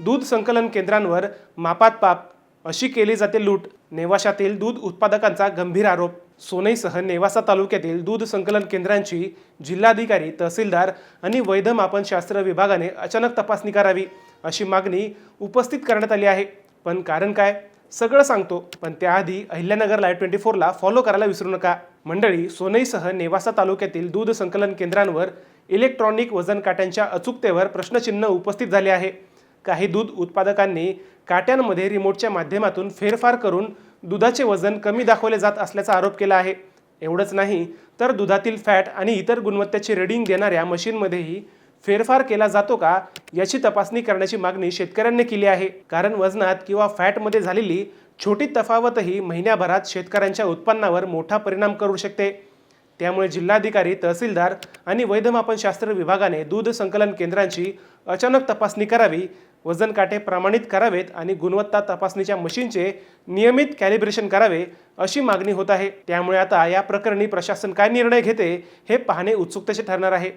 दूध संकलन केंद्रांवर मापात पाप, अशी केली जाते लूट. नेवाशातील दूध उत्पादकांचा गंभीर आरोप. सोनईसह नेवासा तालुक्यातील दूध संकलन केंद्रांची जिल्हाधिकारी, तहसीलदार आणि वैध मापनशास्त्र विभागाने अचानक तपासणी करावी, अशी मागणी उपस्थित करण्यात आली आहे. पण कारण काय, सगळं सांगतो. पण त्याआधी अहिल्यानगर लाईव्ह 24ला फॉलो करायला विसरू नका. मंडळी, सोनईसह नेवासा तालुक्यातील दूध संकलन केंद्रांवर इलेक्ट्रॉनिक वजन काट्यांच्या अचूकतेवर प्रश्नचिन्ह उपस्थित झाले आहे. काही दूध उत्पादकांनी काट्यांमध्ये रिमोटच्या माध्यमातून फेरफार करून दुधाचे वजन कमी दाखवले जात असल्याचा आरोप केला आहे. एवढंच नाही तर दुधातील फॅट आणि इतर गुणवत्तेचे रीडिंग देणाऱ्या मशीनमध्येही फेरफार केला जातो का, याची तपासणी करण्याची मागणी शेतकऱ्यांनी केली आहे. कारण वजनात किंवा फॅटमध्ये झालेली छोटी तफावतही महिन्याभरात शेतकऱ्यांच्या उत्पन्नावर मोठा परिणाम करू शकते. त्यामुळे जिल्हाधिकारी, तहसीलदार आणि वैध मापनशास्त्र विभागाने दूध संकलन केंद्रांची अचानक तपासणी करावी, वजन काटे प्रमाणित करावेत आणि गुणवत्ता तपासणीच्या मशीनचे नियमित कॅलिब्रेशन करावे, अशी मागणी होत आहे. त्यामुळे आता या प्रकरणी प्रशासन काय निर्णय घेते हे पाहणे उत्सुकतेचे ठरणार आहे.